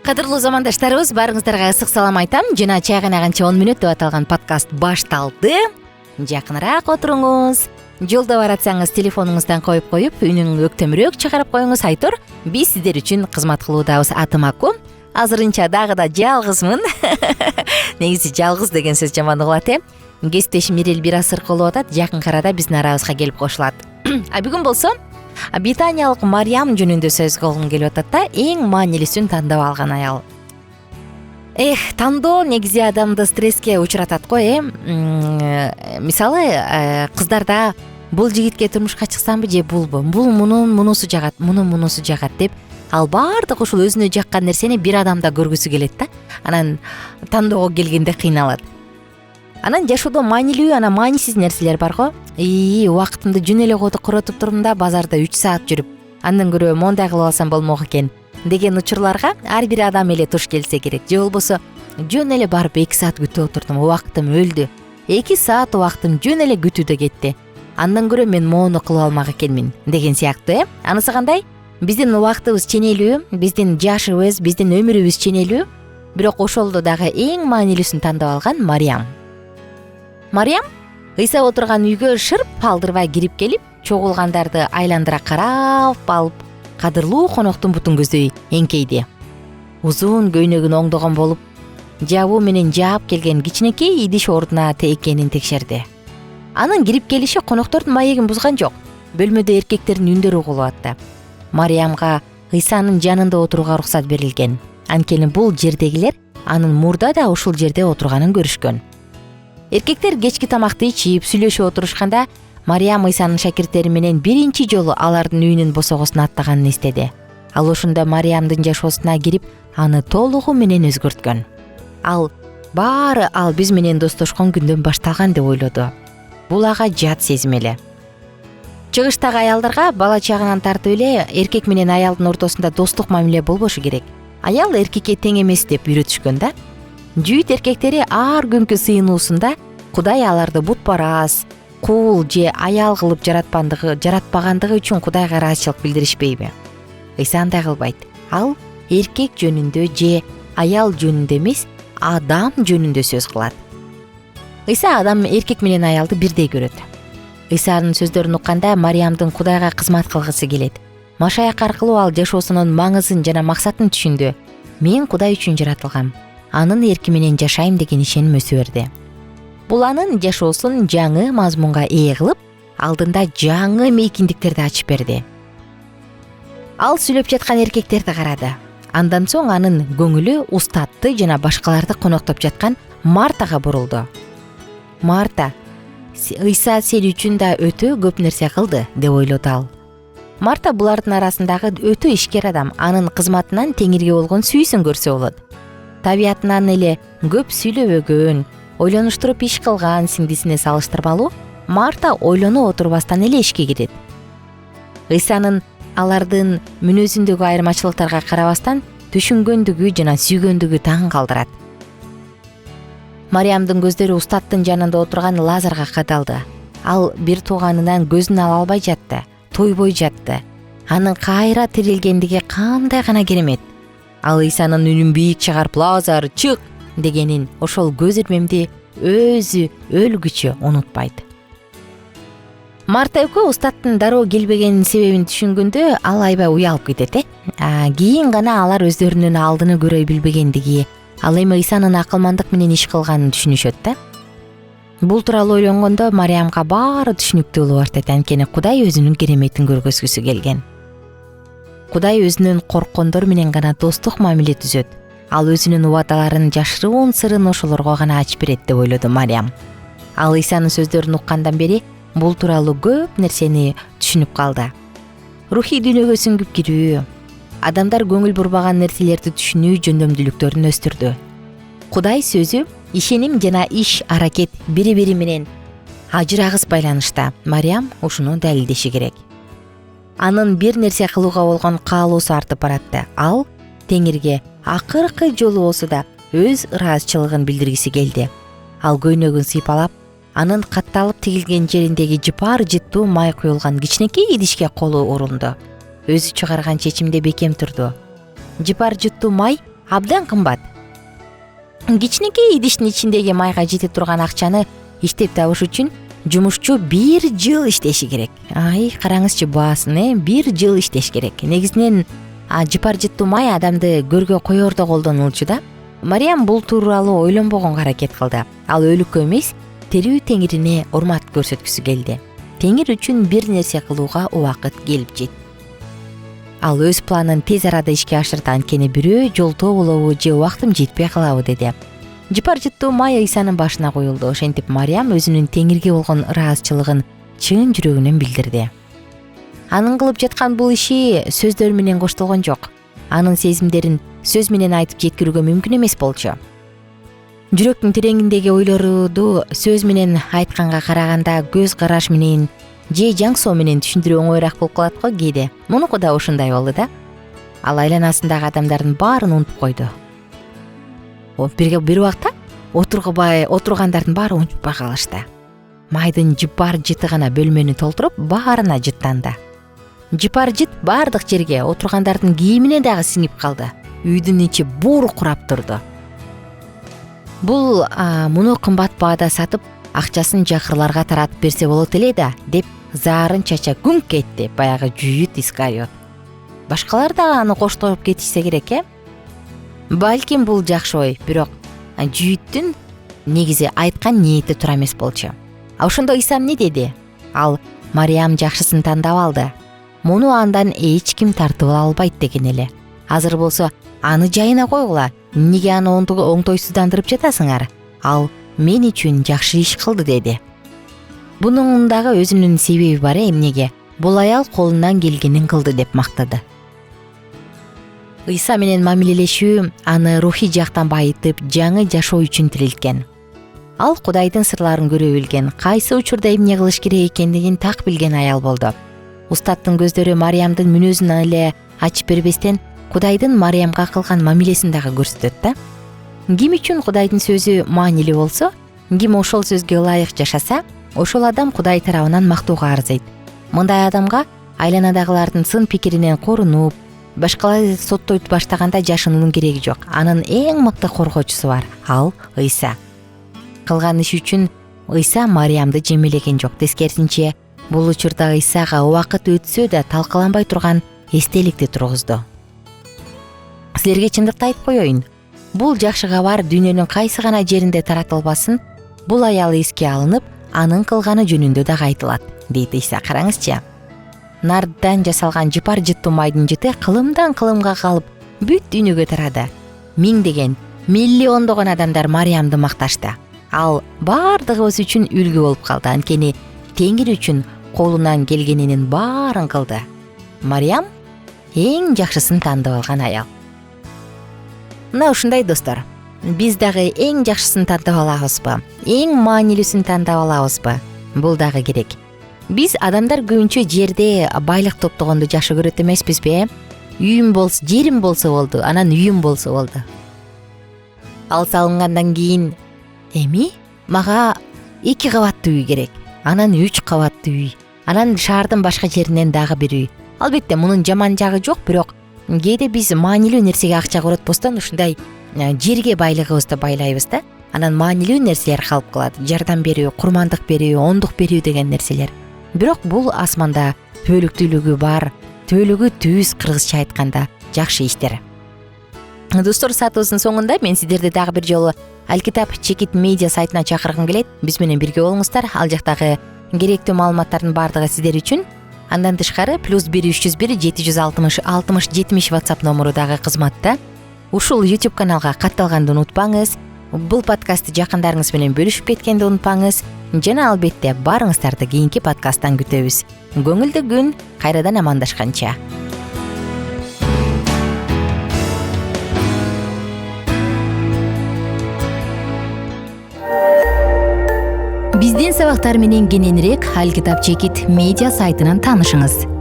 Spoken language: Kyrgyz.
Кадырлуу замандаштарыбыз, баарыңыздарга ысык салам айтам. Жана чай кайнаганча 10 мүнөт деп аталган подкаст башталды. Жакыныраак отуруңуз. Жолдо баратсаңыз телефонуңуздан коюп, үнүн өктөмүрөөк чыгарып коюңуз. Айтор, биз сиздер үчүн кызмат кылуудабыз. Атым Аку. Азырынча дагы да жалгызмын. Негизи жалгыз деген сөз жаман угулат Кесиптешим Мирел бир асыр кылып атат. Жакын арада биздин арабызга келип кошулат. Бүгүн болсо британиялык Мариям жөнүндө сөз кылгым келип атат да. Эң маанилүүсүн тандап алган аял. Тандоо негизи адамды стресске учуратат го. Мисалы, кыздарда бул жигитке турмушка чыксамбы же булбу? Бул мунусу жагат, мунусу жагат деп, ал баардык ушул өзүнө жаккан нерсени бир адамда көргүсү келет да. Анан тандоого келгенде кыйналат. Анан жашоодо маанилүү, маанисиз нерселер бар го. Убактымды жөн эле коротуп турдум да, базарда 3 саат жүрүп, андан көрө мондай кылып алсам болмок экен деген учурларга ар бир адам эле туш келсе керек. Же болбосо жөн эле барып 2 саат күтүп отурдум, убактым өлдү. 2 саат убактым жөн эле күтүүдө кетти. Андан көрө мен моуну кылып алмак экенмин деген сыяктуу. Анысы кандай? Биздин убактыбыз ченелүү, биздин жашыбыз, биздин өмүрүбүз ченелүү, бирок ошолдо дагы эң маанилүүсүн тандап алган Мариям Ыйса отурган үйгө шырп алдырбай кирип келип, чогулгандарды айландыра карап алып, кадырлуу коноктун бутун көздөй эңкейди. Узун көйнөгүн оңдогон болуп, жабуу менен жаап келген кичинекей идиш ордуна экенин текшерди. Анын кирип келиши коноктордун маегин бузган жок. Бөлмөдө эркектердин үндөрү угулуп атты. Мариямга Ыйсанын жанында отурууга уруксат берилген. Анткени бул жердегилер анын мурда да ушул жерде отурганын көрүшкөн. Эркектер кечки тамакты ичип, сүйлөшүп отурушканда, Мариям Ыйсанын шакирттери менен биринчи жолу алардын үйүнүн босогосун аттаганын эстеди. Ал ошондо Мариямдын жашоосуна кирип, аны толугу менен өзгөрткөн. Ал биз менен достошкон күндөн башталган деп ойлоду. Бул ага жат сезим эле. Чыгыштагы аялдарга бала чагынан тартып эле эркек менен аялдын ортосунда достук мамиле болбошу керек. Аял эркекке тең эмес деп үйрөтүшкөн да. Жүйүт эркектери ар күнкү сыйынуусунда Кудай аларды бутпарас, кул же аял кылып жаратпагандыгы үчүн Кудайга ыраазычылык билдиришпейби? Ыйса андай кылбайт. Ал эркек жөнүндө же аял жөнүндө эмес, адам жөнүндө сөз кылат. Ыйса адам эркек менен аялды бирдей көрөт. Ыйсанын сөздөрүн укканда Мариямдын Кудайга кызмат кылгысы келет. Машаяк аркылуу ал жашоосунун маңызын жана максатын түшүндү. Мен Кудай үчүн жаратылгам. Анын эрки менен жашайм деген ишеним өсө берди. Бул анын жашоосун жаңы мазмунга ээ кылып, алдында жаңы мейкиндиктерди ачып берди. Ал сүйлөп жаткан эркектерди карады. Андан соң анын көңүлү устатты жана башкаларды коноктоп жаткан Мартага бурулду. Марта, Ыйса сен үчүн да өтө көп нерсе кылды деп ойлоду ал. Марта булардын арасындагы өтө ишкер адам, анын кызматынан Теңирге болгон сүйүүсүн көрсө болот. Табиятынан эле көп сүйлөбөгөн, ойлонуштуруп иш кылган сиңдисине салыштырмалуу, Марта ойлоно отурбастан эле ишке кирет. Ыйсанын алардын мүнөзүндөгү айырмачылыктарга карабастан түшүнгөндүгү жана сүйгөндүгү таң калтырат. Мариямдын көздөрү устаттын жанында отурган Лазарга кадалды. Ал бир тууганынан көзүн ала албай жатты, тойбой жатты. Анын кайра тирилгендиги кандай гана керемет. Ал Ыйсанын үнүн бийик чыгарып, Лазар, чык дегенин, ошол көз ирмемди өзү өлгүчө унутпайт. Марта экөө устаттын дароо келбегенин себебин түшүнгөндө ал аябай уялып кетет. Кийин гана алар өздөрүнүн алдыны көрө билбегендиги, ал эми Ыйсанын акылмандык менен иш кылганын түшүнүшөт да. Бул тууралуу ойлонгондо Мариямга баары түшүнүктүү болуп артат. Анткени Кудай өзүнүн кереметин көргөзгүсү келген. Кудай өзүнүн корккондор менен гана достук мамиле түзөт. Ал өзүнүн убадаларын жашыруун сырын ошолорго гана ачып берет деп ойлоду Мариям. Ал Ыйсанын сөздөрүн уккандан бери бул тууралуу көп нерсени түшүнүп калды. Рухий дүйнөгө сүңгүп кирүү, адамдар көңүл бурбаган нерселерди түшүнүү жөндөмдүүлүктөрүн өстүрдү. Кудай сөзү, ишеним жана иш аракет бири-бири менен ажырагыс байланышта. Мариям ушуну далилдеши керек. Анын бир нерсе кылууга болгон каалоосу артып баратты. Ал Теңирге акыркы жолу болсо да өз ыраазычылыгын билдиргиси келди. Ал көйнөгүн сыйпалап, анын катталып тигилген жериндеги жыпар жыттуу май куюлган кичинекей идишке колу урунду. Өзү чыгарган чечимде бекем турду. Жыпар жыттуу май абдан кымбат. Кичинекей идиштин ичиндеги майга жете турган акчаны иштеп табыш үчүн жумушчу 1 жыл иштеши керек. Караңызчы баасын, 1 жыл иштеш керек. Негизинен жыпар жыттуу май адамды көргө коердо колдонулчу да. Мариям бул тууралуу ойлонбогонго аракет кылды. Ал өлүккө эмес, тирүү Теңирине урмат көрсөткүсү келди. Теңир үчүн бир нерсе кылууга убакыт келип жетти. Ал өз планын тез арада ишке ашырды, анткени бирөө жолтоо болобу же убактым жетпей калабы деди. Жыпар жыттуу май Ыйсанын башына коюлду. Ошентип Мариям өзүнүн Теңирге болгон ыраазычылыгын чын жүрөгүнөн билдирди. Анын кылып жаткан бул иши сөздөр менен коштолгон жок. Анын сезимдерин сөз менен айтып жеткирүүгө мүмкүн эмес болчу. Жүрөктүн тереңиндеги ойлорду сөз менен айтканга караганда көз караш менен же жаңсоо менен түшүндүрүү оңоюраак болуп калат го кээде. Мунуку да ушундай болду да. Ал айланасындагы адамдардын баарын унутуп койду. Бир убакта отургандардын баары унчукпай калышты. Майдын жыпар жыты гана бөлмөнү толтуруп, баарына жыттанды. Жыпар жыт баардык жерге, отургандардын кийимине дагы сиңип калды. Үйдүн ичи буур курап турду. Бул муну кымбат баада сатып, акчасын жакырларга таратып берсе болот эле да, деп заарын чача күңк этти баягы Жүйүт Искариот. Башкалар дагы аны коштоп кетишсе керек, Балким бул жакшы ой, бирок Жүйүттүн негизи айткан ниети туура эмес болчу. Ошондо Ыйса эмне деди? Ал Мариям жакшысын тандап алды. Муну андан эч ким тартып албайт деген эле. Азыр болсо аны жайына койгула. Эмнеге аны оңтойсуздандырып жатасыңар? Ал мен үчүн жакшы иш кылды деди. Бунун дагы өзүнүн себеби бар, эмнеге? Бул аял колунан келгенин кылды деп мактады. Ыйса менен мамилелешүү аны рухий жактан байытып, жаңы жашоо үчүн тирилткен. Ал Кудайдын сырларын көрө билген, кайсы учурда эмне кылыш керек экендигин так билген аял болду. Устаттын көздөрү Мариямдын мүнөзүн эле ачып бербестен, Кудайдын Мариямга кылган мамилесин дагы көрсөтөт да. Ким үчүн Кудайдын сөзү маанилүү болсо, ким ошол сөзгө ылайык жашаса, ошол адам Кудай тарабынан мактоого арзыйт. Мындай адамга айланадагылардын сын пикиринен корунуп, башкалар соттойт баштаганда жашынуунун кереги жок. Анын эң мыкты коргоочусу бар, ал Ыйса. Кылган иш үчүн Ыйса Мариямды жемелеген жок. Тескерисинче, бул учурда Ыйсага убакыт өтсө да талкаланбай турган эстеликти тургузду. Силерге чындыкты айтып коеюн. Бул жакшы кабар дүйнөнүн кайсы гана жеринде таратылбасын, бул аял эске алынып, анын кылганы жөнүндө дагы айтылат, дейт Ыйса. Караңызчы. Нардан жасалган жыпар жыттуу майдын жыты кылымдан кылымга калып, бүт дүйнөгө тарады. Миңдеген, миллиондогон адамдар Мариямды макташты. Ал бардыгыбыз үчүн үлгү болуп калды, анткени Теңир үчүн колунан келгенинин баарын кылды. Мариям эң жакшысын тандап алган аял. Мына ушундай достор. Биз дагы эң жакшысын тандап алабызбы? Эң маанилүүсүн тандап алабызбы? Бул дагы керек. Биз адамдар көбүнчө жерде байлык топтогонду жакшы көрөт эмеспизби? Үйүм болсо, жерим болсо болду, анан үйүм болсо болду. Ал салынгандан кийин эми мага 2 кабаттуу үй керек. Анан 3 кабаттуу үй. Анан шаардын башка жеринен дагы бир үй. Албетте мунун жаман жагы жок, бирок кээде биз маанилүү нерсеге акча коротпостон ушундай жерге байлыгыбызды байлайбыз да. Анан маанилүү нерселер калып калат. Жардам берүү, курмандык берүү, ондук берүү деген нерселер. Бирок бул асманда түбөлүктүүлүгү бар, түбөлүгү түз, кыргызча айтканда жакшы иштер. Достор, саатыбыздын соңунда мен сиздерди дагы бир жолу Алкитап Чекит медиа сайтына чакыргым келет. Биз менен бирге болуңуздар. Ал жактагы керектүү маалыматтардын баардыгы сиздер үчүн. Андан тышкары +1 301 760 60 70 WhatsApp номуру дагы кызматта. Ушул YouTube каналга катталганды унутпаңыз. Бул подкастты жакындарыңыз менен бөлүшүп кеткенди унутпаңыз. Жана албетте барыңыздарды кийинки подкасттан күтөбүз. Көңүлдүү күн, кайрадан амандашканча. Биздин сабактар менен кененирээк Алкитап Чекит медиа сайтынан таанышыңыз.